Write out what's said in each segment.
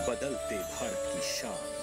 बदलते भारत की शान।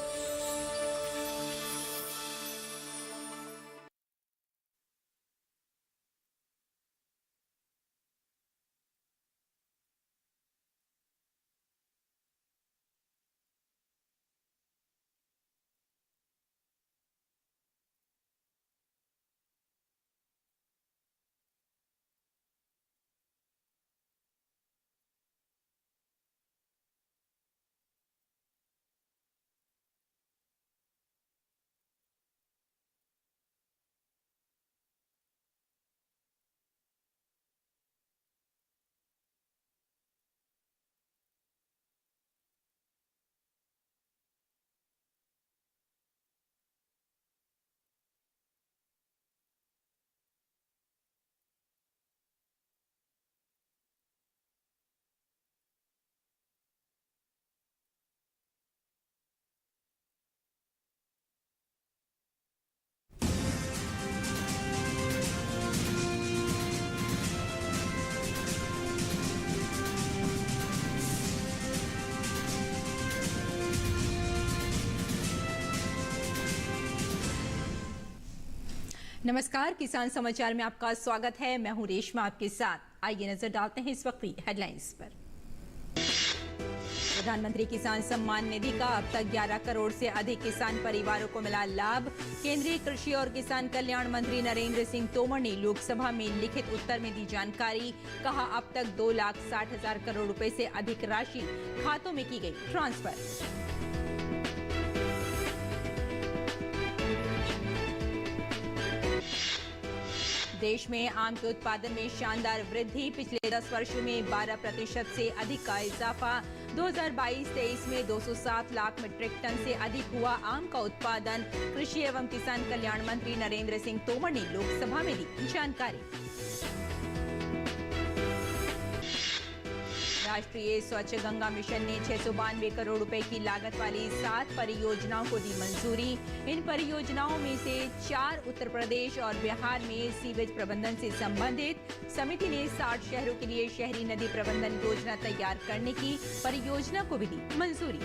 नमस्कार, किसान समाचार में आपका स्वागत है। मैं हूं रेशमा आपके साथ। आइए नजर डालते हैं इस वक्त की हेडलाइंस पर। प्रधानमंत्री किसान सम्मान निधि का अब तक 11 करोड़ से अधिक किसान परिवारों को मिला लाभ। केंद्रीय कृषि और किसान कल्याण मंत्री नरेंद्र सिंह तोमर ने लोकसभा में लिखित उत्तर में दी जानकारी। कहा, अब तक 2,60,000 करोड़ रुपए से अधिक राशि खातों में की गई ट्रांसफर। देश में आम के उत्पादन में शानदार वृद्धि। पिछले 10 वर्षों में 12% से अधिक का इजाफा। 2022-23 में 207 लाख मीट्रिक टन से अधिक हुआ आम का उत्पादन। कृषि एवं किसान कल्याण मंत्री नरेंद्र सिंह तोमर ने लोकसभा में दी जानकारी। राष्ट्रीय स्वच्छ गंगा मिशन ने 692 करोड़ रुपए की लागत वाली 7 परियोजनाओं को दी मंजूरी। इन परियोजनाओं में से 4 उत्तर प्रदेश और बिहार में सीवेज प्रबंधन से संबंधित। समिति ने 60 शहरों के लिए शहरी नदी प्रबंधन योजना तैयार करने की परियोजना को भी दी मंजूरी।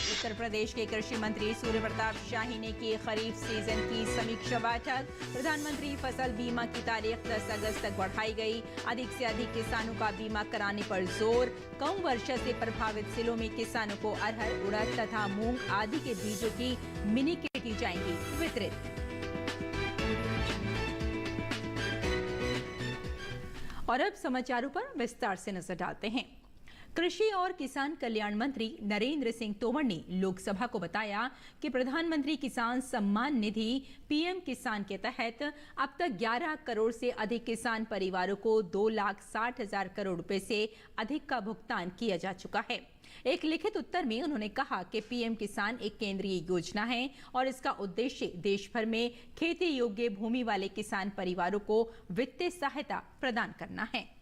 उत्तर प्रदेश के कृषि मंत्री सूर्य प्रताप शाही ने की खरीफ सीजन की समीक्षा बैठक। प्रधानमंत्री फसल बीमा की तारीख 10 अगस्त तक बढ़ाई गई। अधिक से अधिक किसानों का बीमा कराने पर जोर। कम वर्षा से प्रभावित जिलों में किसानों को अरहर, उड़द तथा मूंग आदि के बीजों की मिनी किट की जाएंगी वितरित। और अब समाचारों पर विस्तार से नजर डालते हैं। कृषि और किसान कल्याण मंत्री नरेंद्र सिंह तोमर ने लोकसभा को बताया कि प्रधानमंत्री किसान सम्मान निधि पीएम किसान के तहत अब तक 11 करोड़ से अधिक किसान परिवारों को 2,60,000 करोड़ रुपए से अधिक का भुगतान किया जा चुका है। एक लिखित उत्तर में उन्होंने कहा कि पीएम किसान एक केंद्रीय योजना है और इसका उद्देश्य देश भर में खेती योग्य भूमि वाले किसान परिवारों को वित्तीय सहायता प्रदान करना है।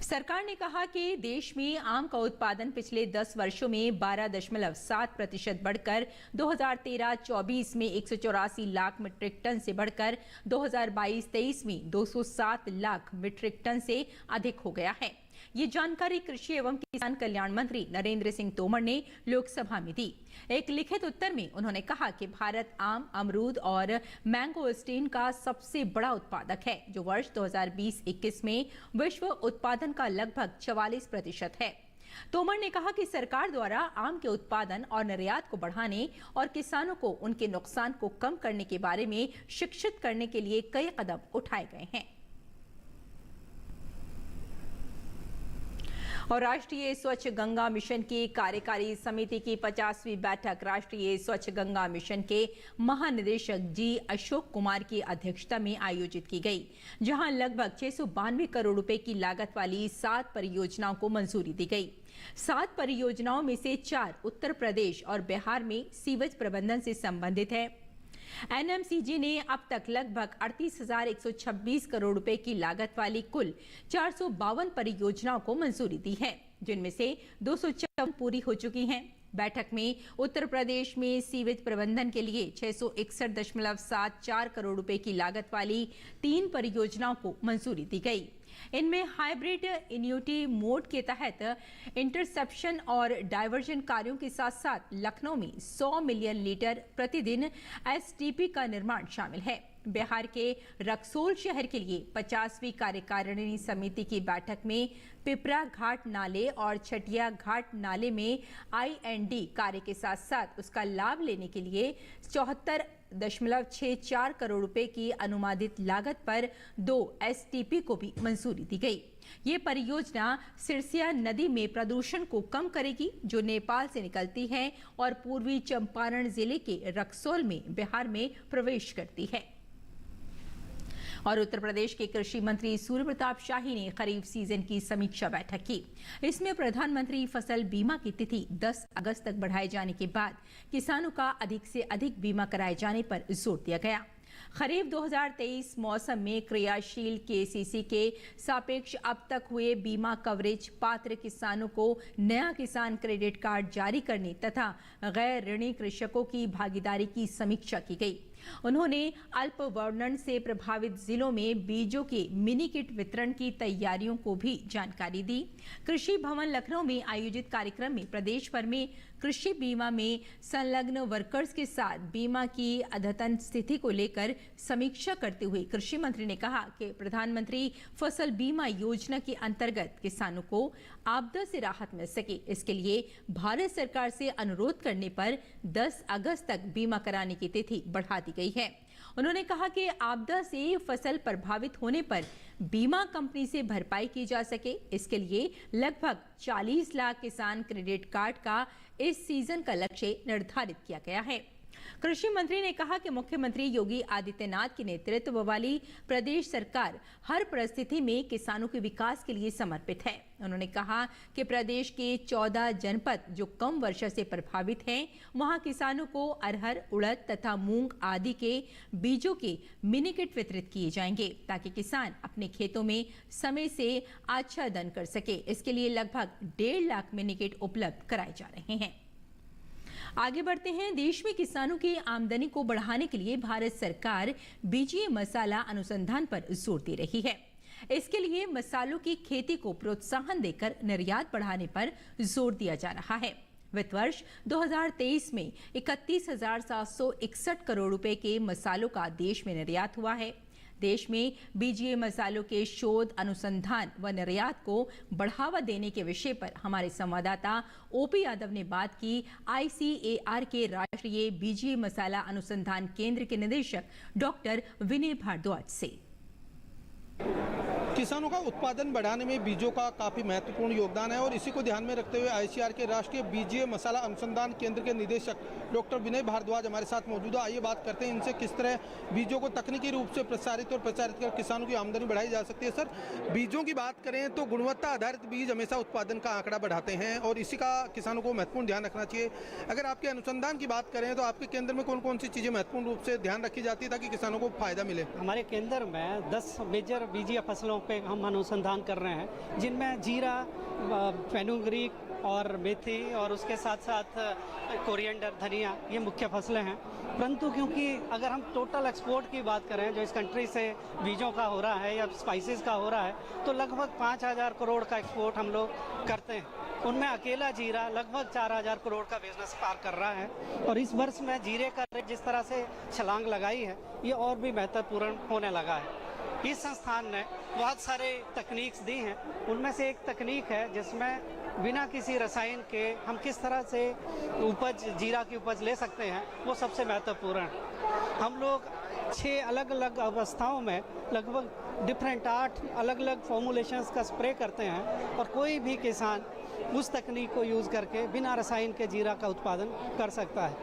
सरकार ने कहा कि देश में आम का उत्पादन पिछले 10 वर्षों में 12.7% बढ़कर 2013-24 में 184 लाख मीट्रिक टन से बढ़कर 2022-23 में 207 लाख मीट्रिक टन से अधिक हो गया है। ये जानकारी कृषि एवं किसान कल्याण मंत्री नरेंद्र सिंह तोमर ने लोकसभा में दी। एक लिखित उत्तर में उन्होंने कहा कि भारत आम, अमरूद और मैंगोस्टीन का सबसे बड़ा उत्पादक है, जो वर्ष 2020-21 में विश्व उत्पादन का लगभग 44% है। तोमर ने कहा कि सरकार द्वारा आम के उत्पादन और निर्यात को बढ़ाने और किसानों को उनके नुकसान को कम करने के बारे में शिक्षित करने के लिए कई कदम उठाए गए हैं। और राष्ट्रीय स्वच्छ गंगा मिशन की कार्यकारी समिति की 50वीं बैठक राष्ट्रीय स्वच्छ गंगा मिशन के महानिदेशक जी अशोक कुमार की अध्यक्षता में आयोजित की गई, जहां लगभग 692 करोड़ रुपए की लागत वाली 7 परियोजनाओं को मंजूरी दी गई। 7 परियोजनाओं में से 4 उत्तर प्रदेश और बिहार में सीवेज प्रबंधन से संबंधित है। एनएमसीजी ने अब तक लगभग 38,126 करोड़ रुपए की लागत वाली कुल 452 परियोजनाओं को मंजूरी दी है, जिनमें से 254 पूरी हो चुकी हैं। बैठक में उत्तर प्रदेश में सीवेज प्रबंधन के लिए 661.74 करोड़ रुपए की लागत वाली 3 परियोजनाओं को मंजूरी दी गई। इनमें हाइब्रिड इन्यूटी मोड के तहत इंटरसेप्शन और डायवर्जन कार्यों के साथ साथ लखनऊ में 100 मिलियन लीटर प्रतिदिन एसटीपी का निर्माण शामिल है। बिहार के रक्सौल शहर के लिए 50वीं कार्यकारिणी समिति की बैठक में पिपरा घाट नाले और छटिया घाट नाले में IND कार्य के साथ साथ उसका लाभ लेने के लिए 74.64 करोड़ रुपए की अनुमानित लागत पर 2 STP को भी मंजूरी दी गई। ये परियोजना सिरसिया नदी में प्रदूषण को कम करेगी, जो नेपाल से निकलती है और पूर्वी चंपारण जिले के रक्सौल में बिहार में प्रवेश करती है। और उत्तर प्रदेश के कृषि मंत्री सूर्य प्रताप शाही ने खरीफ सीजन की समीक्षा बैठक की। इसमें प्रधानमंत्री फसल बीमा की तिथि 10 अगस्त तक बढ़ाए जाने के बाद किसानों का अधिक से अधिक बीमा कराए जाने पर जोर दिया गया। खरीफ 2023 मौसम में क्रियाशील KCC के सापेक्ष अब तक हुए बीमा कवरेज, पात्र किसानों को नया किसान क्रेडिट कार्ड जारी करने तथा गैर ऋणी कृषकों की भागीदारी की समीक्षा की गई। उन्होंने अल्प वर्णन से प्रभावित जिलों में बीजों के मिनी किट वितरण की तैयारियों को भी जानकारी दी। कृषि भवन लखनऊ में आयोजित कार्यक्रम में प्रदेश भर में कृषि बीमा में संलग्न वर्कर्स के साथ बीमा की अद्यतन स्थिति को लेकर समीक्षा करते हुए कृषि मंत्री ने कहा कि प्रधानमंत्री फसल बीमा योजना के अंतर्गत किसानों को आपदा से राहत मिल सके, इसके लिए भारत सरकार से अनुरोध करने पर 10 अगस्त तक बीमा कराने की तिथि बढ़ा दी गई है। उन्होंने कहा कि आपदा से फसल प्रभावित होने पर बीमा कंपनी से भरपाई की जा सके, इसके लिए लगभग 40 लाख किसान क्रेडिट कार्ड का इस सीजन का लक्ष्य निर्धारित किया गया है। कृषि मंत्री ने कहा कि मुख्यमंत्री योगी आदित्यनाथ के नेतृत्व वाली प्रदेश सरकार हर परिस्थिति में किसानों के विकास के लिए समर्पित है। उन्होंने कहा कि प्रदेश के 14 जनपद जो कम वर्षा से प्रभावित हैं, वहां किसानों को अरहर, उड़द तथा मूंग आदि के बीजों के मिनी किट वितरित किए जाएंगे ताकि किसान अपने खेतों में समय से आच्छादन कर सके। इसके लिए लगभग 1.5 लाख मिनी किट उपलब्ध कराए जा रहे हैं। आगे बढ़ते हैं। देश में किसानों की आमदनी को बढ़ाने के लिए भारत सरकार बीजीय मसाला अनुसंधान पर जोर दे रही है। इसके लिए मसालों की खेती को प्रोत्साहन देकर निर्यात बढ़ाने पर जोर दिया जा रहा है। वित्त वर्ष 2023 में 31,761 करोड़ रुपए के मसालों का देश में निर्यात हुआ है। देश में बीजीय मसालों के शोध, अनुसंधान व निर्यात को बढ़ावा देने के विषय पर हमारे संवाददाता OP यादव ने बात की ICAR के राष्ट्रीय बीजीय मसाला अनुसंधान केंद्र के निदेशक डॉक्टर विनय भारद्वाज से। किसानों का उत्पादन बढ़ाने में बीजों का काफ़ी महत्वपूर्ण योगदान है और इसी को ध्यान में रखते हुए ICAR के राष्ट्रीय बीजीय मसाला अनुसंधान केंद्र के निदेशक डॉक्टर विनय भारद्वाज हमारे साथ मौजूद है। आइए बात करते हैं इनसे किस तरह बीजों को तकनीकी रूप से प्रसारित कर किसानों की आमदनी बढ़ाई जा सकती है। सर, बीजों की बात करें तो गुणवत्ता आधारित बीज हमेशा उत्पादन का आंकड़ा बढ़ाते हैं और इसी का किसानों को महत्वपूर्ण ध्यान रखना चाहिए। अगर आपके अनुसंधान की बात करें तो आपके केंद्र में कौन कौन सी चीज़ें महत्वपूर्ण रूप से ध्यान रखी जाती है ताकि किसानों को फायदा मिले? हमारे केंद्र में 10 मेजर बीजीय फसलों पे हम अनुसंधान कर रहे हैं, जिनमें जीरा, फेनुग्रीक और मेथी और उसके साथ साथ कोरिएंडर, धनिया, ये मुख्य फसलें हैं। परंतु क्योंकि अगर हम टोटल एक्सपोर्ट की बात करें जो इस कंट्री से बीजों का हो रहा है या स्पाइसेस का हो रहा है, तो लगभग 5,000 करोड़ का एक्सपोर्ट हम लोग करते हैं। उनमें अकेला जीरा लगभग 4,000 करोड़ का बिजनेस पार कर रहा है और इस वर्ष में जीरे का रेट जिस तरह से छलांग लगाई है, ये और भी महत्वपूर्ण होने लगा है। इस संस्थान ने बहुत सारे तकनीक्स दी हैं, उनमें से एक तकनीक है जिसमें बिना किसी रसायन के हम किस तरह से उपज, जीरा की उपज ले सकते हैं, वो सबसे महत्वपूर्ण है। हम लोग 6 अलग अलग अवस्थाओं में लगभग डिफरेंट 8 अलग अलग फॉर्मुलेशंस का स्प्रे करते हैं और कोई भी किसान उस तकनीक को यूज़ करके बिना रसायन के जीरा का उत्पादन कर सकता है।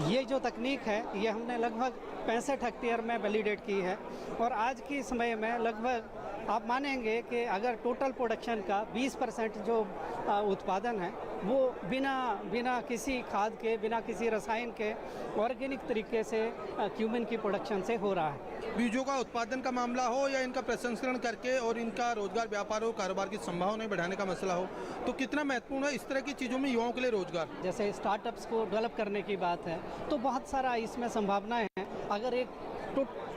ये जो तकनीक है, ये हमने लगभग 65 हेक्टेयर में वैलिडेट की है। और आज के समय में लगभग आप मानेंगे कि अगर टोटल प्रोडक्शन का 20% जो उत्पादन है वो बिना किसी खाद के, बिना किसी रसायन के ऑर्गेनिक तरीके से क्यूमिन की प्रोडक्शन से हो रहा है। बीजों का उत्पादन का मामला हो या इनका प्रसंस्करण करके और इनका रोजगार, व्यापार और कारोबार की संभावनाएं बढ़ाने का मसला हो, तो कितना महत्वपूर्ण है इस तरह की चीज़ों में युवाओं के लिए रोजगार? जैसे स्टार्टअप्स को डेवलप करने की बात है तो बहुत सारा इसमें संभावनाएं हैं। अगर एक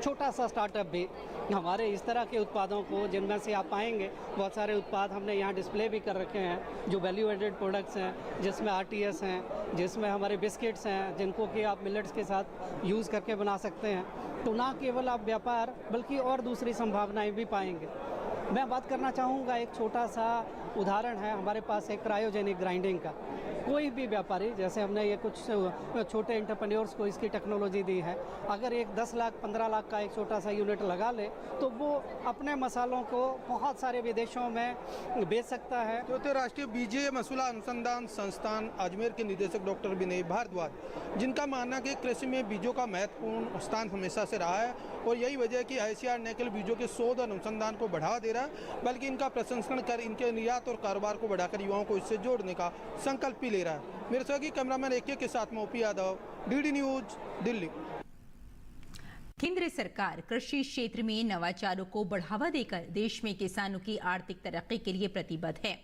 छोटा सा स्टार्टअप भी हमारे इस तरह के उत्पादों को, जिनमें से आप पाएंगे बहुत सारे उत्पाद हमने यहाँ डिस्प्ले भी कर रखे हैं, जो वैल्यू एडेड प्रोडक्ट्स हैं, जिसमें RTS हैं, जिसमें हमारे बिस्किट्स हैं, जिनको कि आप मिलेट्स के साथ यूज़ करके बना सकते हैं। तो ना केवल आप व्यापार बल्कि और दूसरी संभावनाएं भी पाएंगे। मैं बात करना चाहूँगा, एक छोटा सा उदाहरण है हमारे पास एक क्रायोजेनिक ग्राइंडिंग का। कोई भी व्यापारी, जैसे हमने ये कुछ छोटे एंटरप्रेन्योर्स को इसकी टेक्नोलॉजी दी है, अगर एक 10 लाख 15 लाख का एक छोटा सा यूनिट लगा ले तो वो अपने मसालों को बहुत सारे विदेशों में बेच सकता है। तो राष्ट्रीय बीजीय मसाला अनुसंधान संस्थान अजमेर के निदेशक डॉक्टर विनय भारद्वाज, जिनका मानना है कि कृषि में बीजों का महत्वपूर्ण स्थान हमेशा से रहा है और यही वजह है कि ICAR न केवल बीजों के शोध और अनुसंधान को बढ़ावा दे रहा है बल्कि इनका प्रसंस्करण कर इनके निर्यात और कारोबार को बढ़ाकर युवाओं को इससे जोड़ने का संकल्प भी ले रहा है। मेरे सहयोगी कैमरामैन AK के साथ मोपी यादव, DD न्यूज, दिल्ली। केंद्र सरकार कृषि क्षेत्र में नवाचारों को बढ़ावा देकर देश में किसानों की आर्थिक तरक्की के लिए प्रतिबद्ध है।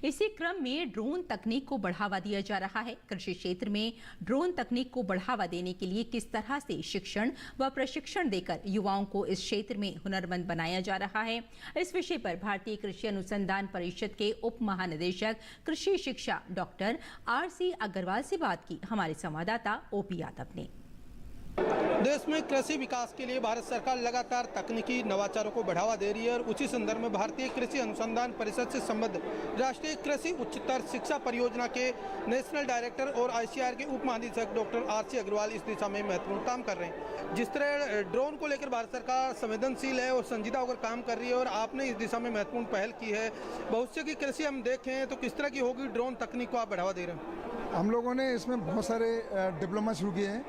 इसी क्रम में ड्रोन तकनीक को बढ़ावा दिया जा रहा है। कृषि क्षेत्र में ड्रोन तकनीक को बढ़ावा देने के लिए किस तरह से शिक्षण व प्रशिक्षण देकर युवाओं को इस क्षेत्र में हुनरमंद बनाया जा रहा है, इस विषय पर भारतीय कृषि अनुसंधान परिषद के उप महानिदेशक कृषि शिक्षा डॉक्टर RC अग्रवाल से बात की हमारे संवाददाता OP यादव ने। देश में कृषि विकास के लिए भारत सरकार लगातार तकनीकी नवाचारों को बढ़ावा दे रही है और उसी संदर्भ में भारतीय कृषि अनुसंधान परिषद से संबद्ध राष्ट्रीय कृषि उच्चतर शिक्षा परियोजना के नेशनल डायरेक्टर और ICAR के उप महानिदेशक डॉक्टर RC अग्रवाल इस दिशा में महत्वपूर्ण काम कर रहे हैं। जिस तरह ड्रोन को लेकर भारत सरकार संवेदनशील है और संजीदा होकर काम कर रही है और आपने इस दिशा में महत्वपूर्ण पहल की है, भविष्य की कृषि हम देखें तो किस तरह की होगी ड्रोन तकनीक को आप बढ़ावा दे रहे हैं? हम लोगों ने इसमें बहुत सारे डिप्लोमा शुरू किए हैं।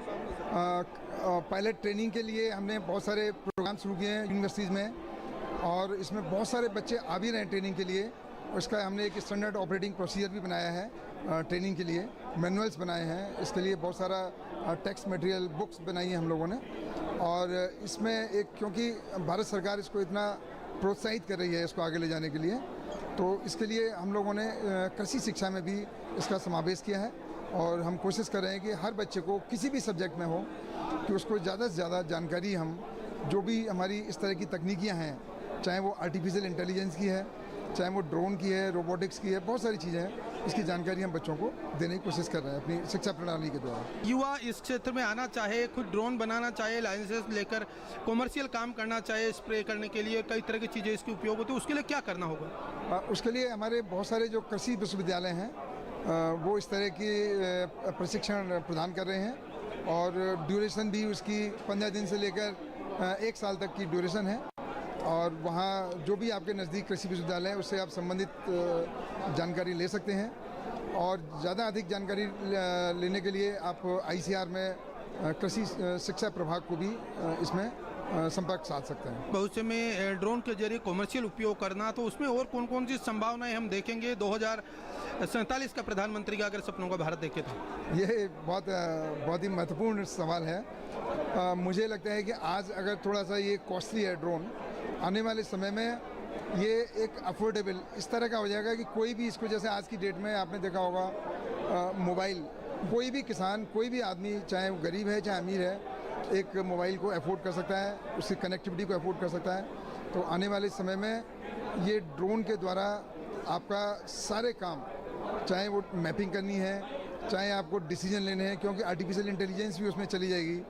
पायलट ट्रेनिंग के लिए हमने बहुत सारे प्रोग्राम शुरू किए हैं यूनिवर्सिटीज़ में और इसमें बहुत सारे बच्चे आ भी रहे हैं ट्रेनिंग के लिए। उसका हमने एक स्टैंडर्ड ऑपरेटिंग प्रोसीजर भी बनाया है ट्रेनिंग के लिए, मैनुअल्स बनाए हैं इसके लिए, बहुत सारा टेक्स्ट मटेरियल बुक्स बनाई हैं हम लोगों ने। और इसमें एक, क्योंकि भारत सरकार इसको इतना प्रोत्साहित कर रही है इसको आगे ले जाने के लिए, तो इसके लिए हम लोगों ने कृषि शिक्षा में भी इसका समावेश किया है और हम कोशिश कर रहे हैं कि हर बच्चे को किसी भी सब्जेक्ट में हो कि उसको ज़्यादा से ज़्यादा जानकारी, हम जो भी हमारी इस तरह की तकनीकियाँ हैं, चाहे वो आर्टिफिशियल इंटेलिजेंस की है, चाहे वो ड्रोन की है, रोबोटिक्स की है, बहुत सारी चीज़ें हैं, इसकी जानकारी हम बच्चों को देने की कोशिश कर रहे हैं अपनी शिक्षा प्रणाली के द्वारा। युवा इस क्षेत्र में आना चाहे, खुद ड्रोन बनाना चाहे, लाइसेंस लेकर कॉमर्शियल काम करना चाहे, स्प्रे करने के लिए कई तरह की चीज़ें इसकी उपयोग होती है, उसके लिए क्या करना होगा? उसके लिए हमारे बहुत सारे जो कृषि विश्वविद्यालय हैं वो इस तरह की प्रशिक्षण प्रदान कर रहे हैं और ड्यूरेशन भी उसकी 15 दिन से लेकर 1 साल तक की ड्यूरेशन है। और वहाँ जो भी आपके नज़दीक कृषि विश्वविद्यालय है उससे आप संबंधित जानकारी ले सकते हैं और ज़्यादा अधिक जानकारी लेने के लिए आप ICAR में कृषि शिक्षा प्रभाग को भी इसमें संपर्क साध सकते हैं। भविष्य में ड्रोन के जरिए कॉमर्शियल उपयोग करना, तो उसमें और कौन कौन सी संभावनाएं हम देखेंगे? 2047 का प्रधानमंत्री का अगर सपनों का भारत देखे तो ये बहुत ही महत्वपूर्ण सवाल है। मुझे लगता है कि आज अगर थोड़ा सा ये कॉस्टली है ड्रोन, आने वाले समय में ये एक अफोर्डेबल इस तरह का हो जाएगा कि कोई भी इसको, जैसे आज की डेट में आपने देखा होगा मोबाइल, कोई भी किसान, कोई भी आदमी, चाहे वो गरीब है चाहे अमीर है, एक मोबाइल को अफोर्ड कर सकता है, उसकी कनेक्टिविटी को अफोर्ड कर सकता है। तो आने वाले समय में ये ड्रोन के द्वारा आपका सारे काम, चाहे वो मैपिंग करनी है, चाहे आपको डिसीजन लेने हैं, क्योंकि आर्टिफिशियल इंटेलिजेंस भी उसमें चली जाएगी।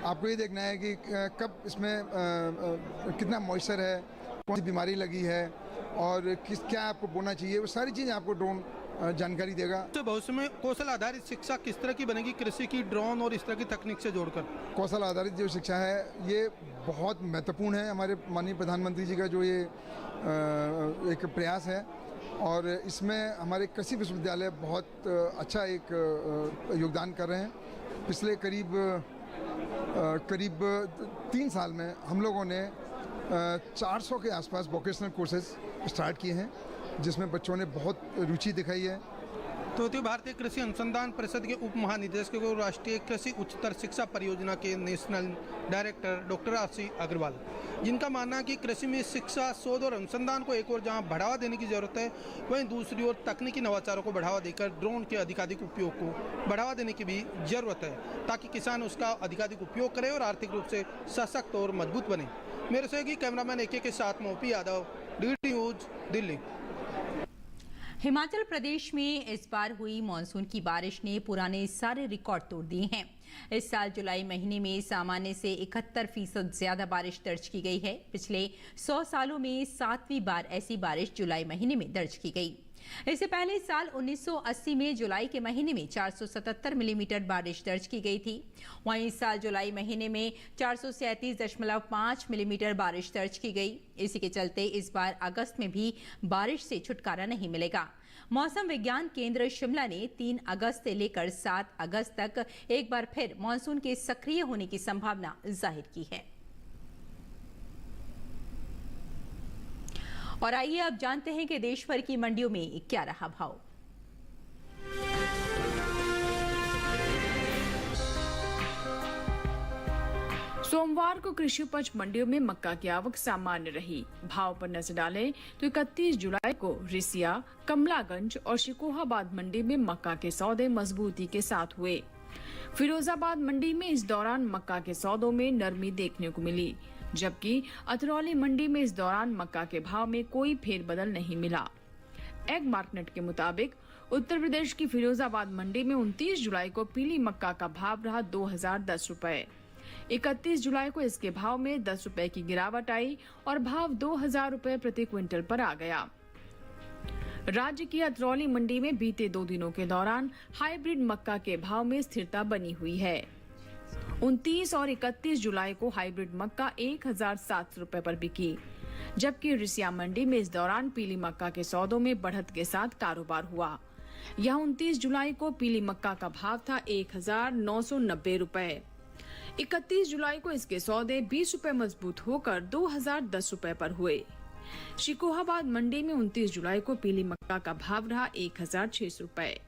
आपको ये देखना है कि कब इसमें कितना मॉइस्चर है, कौन सी बीमारी लगी है और क्या आपको बोना चाहिए, वो सारी चीज़ें आपको ड्रोन जानकारी देगा। तो भविष्य में कौशल आधारित शिक्षा किस तरह की बनेगी कृषि की ड्रोन और इस तरह की तकनीक से जोड़कर? कौशल आधारित जो शिक्षा है ये बहुत महत्वपूर्ण है। हमारे माननीय प्रधानमंत्री जी का जो ये एक प्रयास है और इसमें हमारे कृषि विश्वविद्यालय बहुत अच्छा एक योगदान कर रहे हैं। पिछले करीब करीब 3 साल में हम लोगों ने 400 के आसपास वोकेशनल कोर्सेज स्टार्ट किए हैं, जिसमें बच्चों ने बहुत रुचि दिखाई है। तो भारतीय कृषि अनुसंधान परिषद के उप महानिदेशक और राष्ट्रीय कृषि उच्चतर शिक्षा परियोजना के नेशनल डायरेक्टर डॉक्टर आशीष अग्रवाल, जिनका मानना है कि कृषि में शिक्षा, शोध और अनुसंधान को एक और जहां बढ़ावा देने की जरूरत है, वहीं दूसरी ओर तकनीकी नवाचारों को बढ़ावा देकर ड्रोन के अधिकाधिक उपयोग को बढ़ावा देने की भी जरूरत है, ताकि किसान उसका अधिकाधिक उपयोग करे और आर्थिक रूप से सशक्त और मजबूत बने। मेरे सहयोगी कैमरामैन एके के साथ मोपी यादव, DD न्यूज, दिल्ली। हिमाचल प्रदेश में इस बार हुई मानसून की बारिश ने पुराने सारे रिकॉर्ड तोड़ दिए हैं। इस साल जुलाई महीने में सामान्य से 71% ज्यादा बारिश दर्ज की गई है। पिछले 100 सालों में 7वीं बार ऐसी बारिश जुलाई महीने में दर्ज की गई। इससे पहले साल 1980 में जुलाई के महीने में 477 मिलीमीटर बारिश दर्ज की गई थी। वहीं इस साल जुलाई महीने में 437.5 मिलीमीटर बारिश दर्ज की गई। इसी के चलते इस बार अगस्त में भी बारिश से छुटकारा नहीं मिलेगा। मौसम विज्ञान केंद्र शिमला ने 3 अगस्त से लेकर 7 अगस्त तक एक बार फिर मानसून के सक्रिय होने की संभावना जाहिर की है। और आइए अब जानते हैं कि देश भर की मंडियों में क्या रहा भाव। सोमवार को कृषि उपज मंडियों में मक्का की आवक सामान्य रही। भाव पर नजर डालें तो 31 जुलाई को रिसिया, कमलागंज और शिकोहाबाद मंडी में मक्का के सौदे मजबूती के साथ हुए। फिरोजाबाद मंडी में इस दौरान मक्का के सौदों में नरमी देखने को मिली, जबकि अतरौली मंडी में इस दौरान मक्का के भाव में कोई फेरबदल नहीं मिला। एग मार्केट के मुताबिक उत्तर प्रदेश की फिरोजाबाद मंडी में 29 जुलाई को पीली मक्का का भाव रहा 2010 रुपए। 31 जुलाई को इसके भाव में 10 रुपए की गिरावट आई और भाव 2000 रुपए प्रति क्विंटल पर आ गया। राज्य की अतरौली मंडी में बीते 2 दिनों के दौरान हाइब्रिड मक्का के भाव में स्थिरता बनी हुई है। 29 और 31 जुलाई को हाइब्रिड मक्का 1700 रुपए पर बिकी, जबकि रिसिया मंडी में इस दौरान पीली मक्का के सौदों में बढ़त के साथ कारोबार हुआ। यहाँ 29 जुलाई को पीली मक्का का भाव था 1990 रुपए। 31 जुलाई को इसके सौदे 20 रुपए मजबूत होकर 2010 रुपए पर हुए। शिकोहाबाद मंडी में 29 जुलाई को पीली मक्का का भाव रहा 1600 रुपए।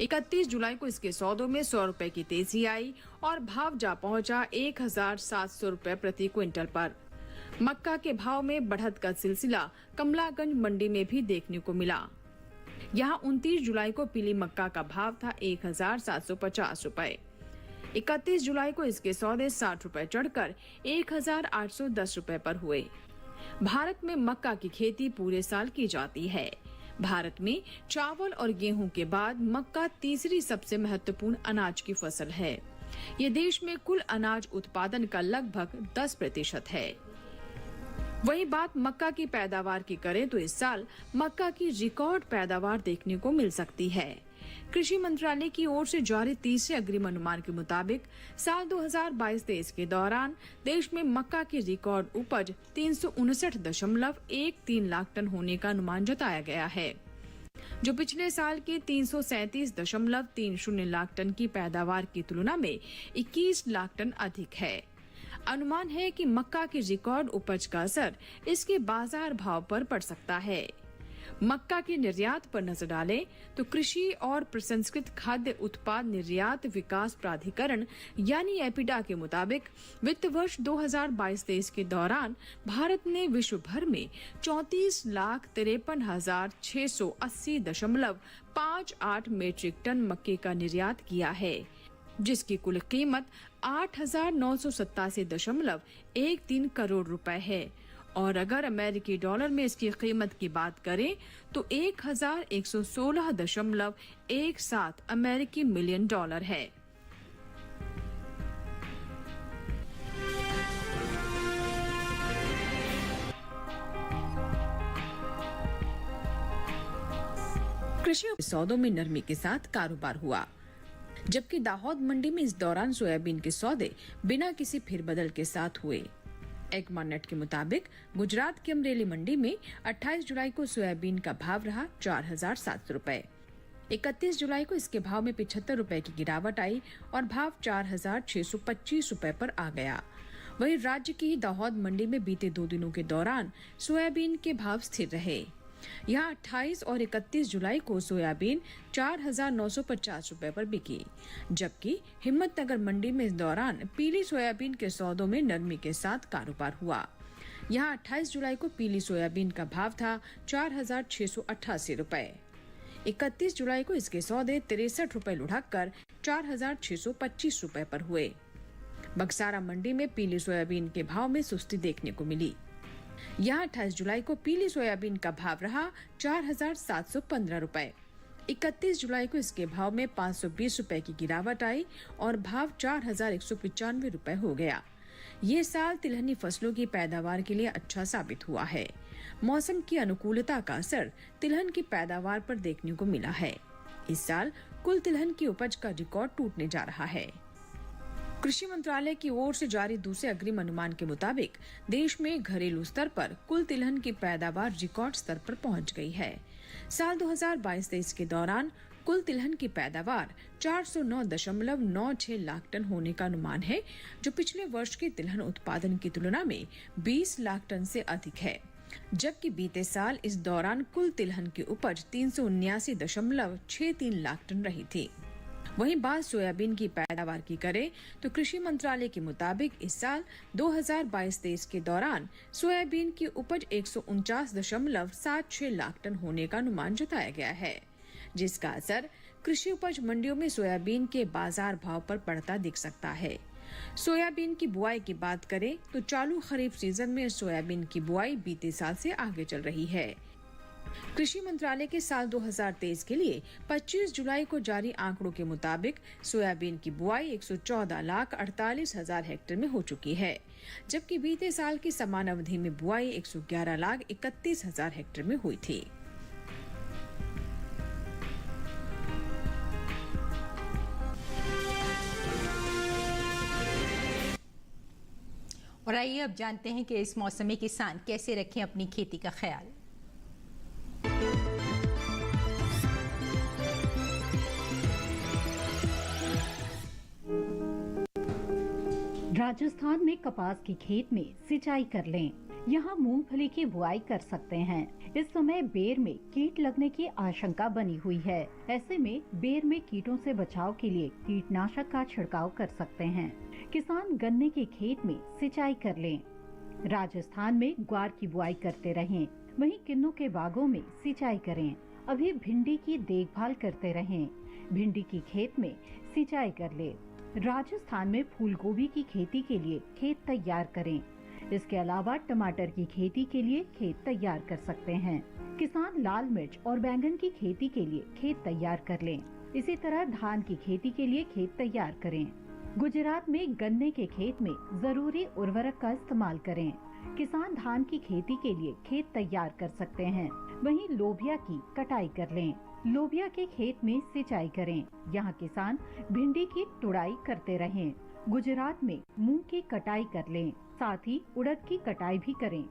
31 जुलाई को इसके सौदों में 100 रुपए की तेजी आई और भाव जा पहुंचा 1700 रुपए प्रति क्विंटल पर। मक्का के भाव में बढ़त का सिलसिला कमलागंज मंडी में भी देखने को मिला। यहाँ 29 जुलाई को पीली मक्का का भाव था 1750 रुपए। 31 जुलाई को इसके सौदे 60 रुपए चढ़कर 1810 रुपए पर हुए। भारत में मक्का की खेती पूरे साल की जाती है। भारत में चावल और गेहूं के बाद मक्का तीसरी सबसे महत्वपूर्ण अनाज की फसल है। ये देश में कुल अनाज उत्पादन का लगभग 10% है। वही बात मक्का की पैदावार की करें तो इस साल मक्का की रिकॉर्ड पैदावार देखने को मिल सकती है। कृषि मंत्रालय की ओर से जारी तीसरे अग्रिम अनुमान के मुताबिक साल 2022-23 के दौरान देश में मक्का की रिकॉर्ड उपज 359.13 लाख टन होने का अनुमान जताया गया है, जो पिछले साल के 337.30 लाख टन की पैदावार की तुलना में 21 लाख टन अधिक है। अनुमान है कि मक्का की रिकॉर्ड उपज का असर इसके बाजार भाव पर पड़ सकता है। मक्का के निर्यात पर नजर डालें तो कृषि और प्रसंस्कृत खाद्य उत्पाद निर्यात विकास प्राधिकरण यानी एपिडा के मुताबिक वित्त वर्ष 2022-23 के दौरान भारत ने विश्व भर में 34,53,680.58 मीट्रिक टन मक्के का निर्यात किया है, जिसकी कुल कीमत 8,987.13 करोड़ रुपए है। और अगर अमेरिकी डॉलर में इसकी कीमत की बात करें तो 1,116.17 अमेरिकी मिलियन डॉलर है। कृषि सौदों में नरमी के साथ कारोबार हुआ, जबकि दाहोद मंडी में इस दौरान सोयाबीन के सौदे बिना किसी फेरबदल के साथ हुए। एगमार्नेट के मुताबिक गुजरात की अमरेली मंडी में 28 जुलाई को सोयाबीन का भाव रहा 4,700 रुपए। 31 जुलाई को इसके भाव में 75 रुपए की गिरावट आई और भाव 4,625 रुपए पर आ गया। वहीं राज्य की ही दाहोद मंडी में बीते 2 दिनों के दौरान सोयाबीन के भाव स्थिर रहे। यहाँ 28 और 31 जुलाई को सोयाबीन 4,950 रुपए पर बिकी, जबकि हिम्मतनगर मंडी में इस दौरान पीली सोयाबीन के सौदों में नरमी के साथ कारोबार हुआ। यहाँ 28 जुलाई को पीली सोयाबीन का भाव था 4,688 रुपए। 31 जुलाई को इसके सौदे 63 रुपए लुढ़क कर 4,625 रुपए पर हुए। बक्सारा मंडी में पीली सोयाबीन के भाव में सुस्ती देखने को मिली। यहाँ 28 जुलाई को पीली सोयाबीन का भाव रहा 4,715 रुपए। 31 जुलाई को इसके भाव में 520 रुपए की गिरावट आई और भाव 4,195 रुपए हो गया। ये साल तिलहनी फसलों की पैदावार के लिए अच्छा साबित हुआ है। मौसम की अनुकूलता का असर तिलहन की पैदावार पर देखने को मिला है। इस साल कुल तिलहन की उपज का रिकॉर्ड टूटने जा रहा है। कृषि मंत्रालय की ओर से जारी दूसरे अग्रिम अनुमान के मुताबिक देश में घरेलू स्तर पर कुल तिलहन की पैदावार रिकॉर्ड स्तर पर पहुंच गई है। साल 2022-23 के दौरान कुल तिलहन की पैदावार 409.96 लाख टन होने का अनुमान है, जो पिछले वर्ष के तिलहन उत्पादन की तुलना में 20 लाख टन से अधिक है। जबकि बीते साल इस दौरान कुल तिलहन की उपज 379.63 लाख टन रही थी। वहीं बात सोयाबीन की पैदावार की करें तो कृषि मंत्रालय के मुताबिक इस साल 2022-23 के दौरान सोयाबीन की उपज 149.76 लाख टन होने का अनुमान जताया गया है, जिसका असर कृषि उपज मंडियों में सोयाबीन के बाजार भाव पर पड़ता दिख सकता है। सोयाबीन की बुआई की बात करें तो चालू खरीफ सीजन में सोयाबीन की बुआई बीते साल से आगे चल रही है। कृषि मंत्रालय के साल 2023 के लिए 25 जुलाई को जारी आंकड़ों के मुताबिक सोयाबीन की बुआई 114,48,000 हेक्टेयर में हो चुकी है, जबकि बीते साल की समान अवधि में बुआई 111,31,000 हेक्टेयर में हुई थी। और आइए अब जानते हैं कि इस मौसम में किसान कैसे रखें अपनी खेती का ख्याल। राजस्थान में कपास की खेत में सिंचाई कर लें। यहाँ मूंगफली की बुआई कर सकते हैं। इस समय बेर में कीट लगने की आशंका बनी हुई है। ऐसे में बेर में कीटों से बचाव के लिए कीटनाशक का छिड़काव कर सकते हैं। किसान गन्ने के खेत में सिंचाई कर लें। राजस्थान में ग्वार की बुआई करते रहें। वहीं किन्नू के बागों में सिंचाई करें। अभी भिंडी की देखभाल करते रहें। भिंडी की खेत में सिंचाई कर ले। राजस्थान में फूल गोभी की खेती के लिए खेत तैयार करें। इसके अलावा टमाटर की खेती के लिए खेत तैयार कर सकते हैं। किसान लाल मिर्च और बैंगन की खेती के लिए खेत तैयार कर लें। इसी तरह धान की खेती के लिए खेत तैयार करें। गुजरात में गन्ने के खेत में जरूरी उर्वरक का इस्तेमाल करें। किसान धान की खेती के लिए खेत तैयार कर सकते हैं। वहीं लोबिया की कटाई कर लें। लोबिया के खेत में सिंचाई करें। यहाँ किसान भिंडी की तुड़ाई करते रहें। गुजरात में मूंग की कटाई कर लें, साथ ही उड़द की कटाई भी करें।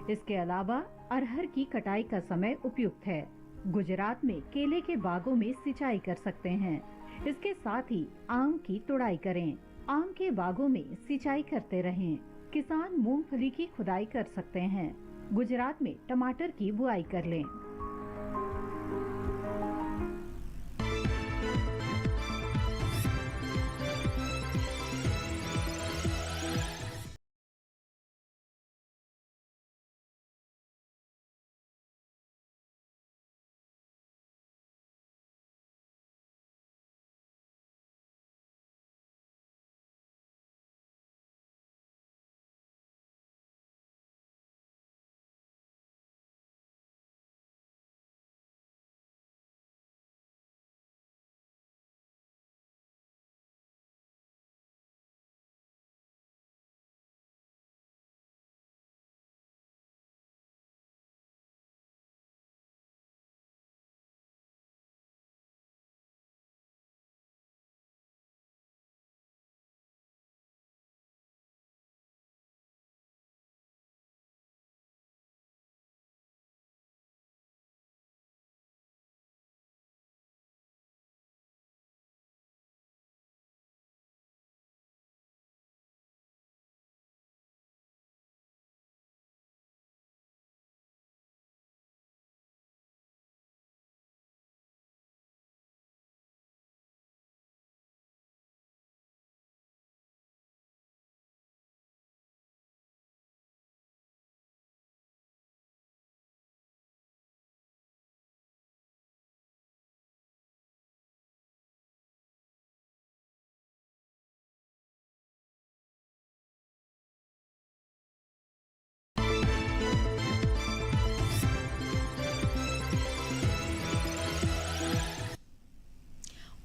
इसके अलावा अरहर की कटाई का समय उपयुक्त है। गुजरात में केले के बागों में सिंचाई कर सकते हैं। इसके साथ ही आम की तुड़ाई करें। आम के बागों में सिंचाई करते रहें। किसान मूंगफली की खुदाई कर सकते हैं। गुजरात में टमाटर की बुआई कर लें।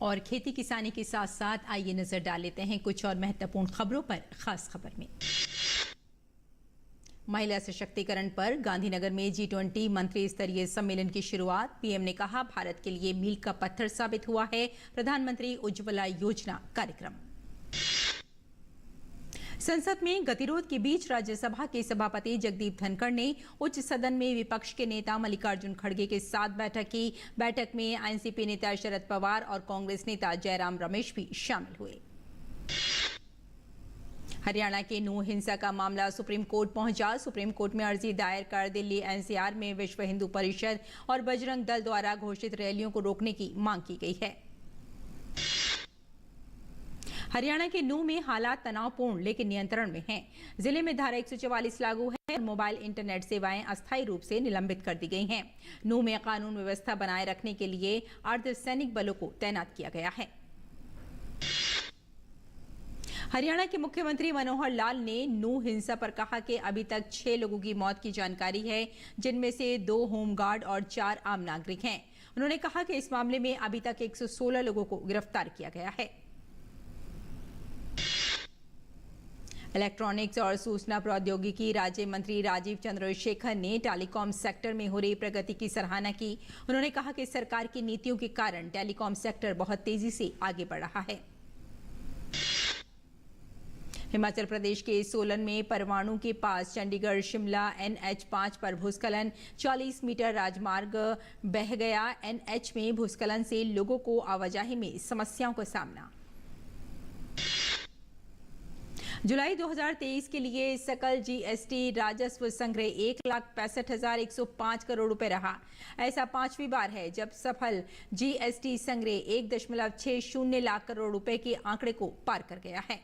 और खेती किसानी के साथ साथ आइए नजर डाल लेते हैं कुछ और महत्वपूर्ण खबरों पर। खास खबर में महिला सशक्तिकरण पर गांधीनगर में G20 मंत्री स्तरीय सम्मेलन की शुरुआत। पीएम ने कहा, भारत के लिए मील का पत्थर साबित हुआ है प्रधानमंत्री उज्ज्वला योजना कार्यक्रम। संसद में गतिरोध के बीच राज्यसभा के सभापति जगदीप धनखड़ ने उच्च सदन में विपक्ष के नेता मल्लिकार्जुन खड़गे के साथ बैठक की। बैठक में एनसीपी नेता शरद पवार और कांग्रेस नेता जयराम रमेश भी शामिल हुए। हरियाणा के नूह हिंसा का मामला सुप्रीम कोर्ट पहुंचा। सुप्रीम कोर्ट में अर्जी दायर कर दिल्ली एनसीआर में विश्व हिंदू परिषद और बजरंग दल द्वारा घोषित रैलियों को रोकने की मांग की गई है। हरियाणा के नूह में हालात तनावपूर्ण लेकिन नियंत्रण में हैं। जिले में धारा 144 लागू है और मोबाइल इंटरनेट सेवाएं अस्थायी रूप से निलंबित कर दी गई हैं। नूह में कानून व्यवस्था बनाए रखने के लिए अर्धसैनिक बलों को तैनात किया गया है। हरियाणा के मुख्यमंत्री मनोहर लाल ने नूह हिंसा पर कहा कि अभी तक 6 लोगों की मौत की जानकारी है, जिनमें से 2 होमगार्ड और 4 आम नागरिक हैं। उन्होंने कहा कि इस मामले में अभी तक 116 लोगों को गिरफ्तार किया गया है। इलेक्ट्रॉनिक्स और सूचना प्रौद्योगिकी राज्य मंत्री राजीव चंद्रशेखर ने टेलीकॉम सेक्टर में हो रही प्रगति की सराहना की। उन्होंने कहा कि सरकार की नीतियों के कारण टेलीकॉम सेक्टर बहुत तेजी से आगे बढ़ रहा है। हिमाचल प्रदेश के सोलन में परवाणु के पास चंडीगढ़ शिमला NH5 पर भूस्खलन, 40 मीटर राजमार्ग बह गया। NH में भूस्खलन से लोगों को आवाजाही में समस्याओं का सामना। जुलाई 2023 के लिए सकल GST राजस्व संग्रह 1,65,105 करोड़ रुपए रहा। ऐसा 5वीं बार है जब सफल GST संग्रह 1.60 लाख करोड़ रुपए के आंकड़े को पार कर गया है।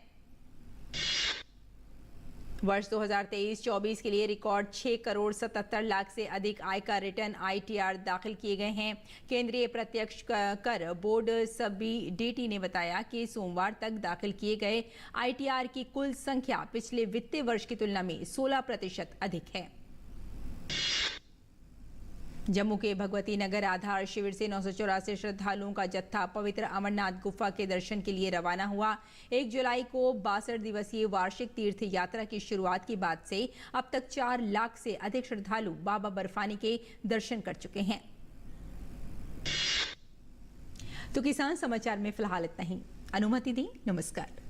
वर्ष 2023-24 के लिए रिकॉर्ड 6 करोड़ 77 लाख से अधिक आयकर रिटर्न ITR दाखिल किए गए हैं। केंद्रीय प्रत्यक्ष कर बोर्ड CBDT ने बताया कि सोमवार तक दाखिल किए गए ITR की कुल संख्या पिछले वित्तीय वर्ष की तुलना में 16% अधिक है। जम्मू के भगवती नगर आधार शिविर से 984 श्रद्धालुओं का जत्था पवित्र अमरनाथ गुफा के दर्शन के लिए रवाना हुआ। 1 जुलाई को 62 दिवसीय वार्षिक तीर्थ यात्रा की शुरुआत के बाद से अब तक 4 लाख से अधिक श्रद्धालु बाबा बर्फानी के दर्शन कर चुके हैं। तो किसान समाचार में फिलहाल इतना ही। अनुमति दी, नमस्कार।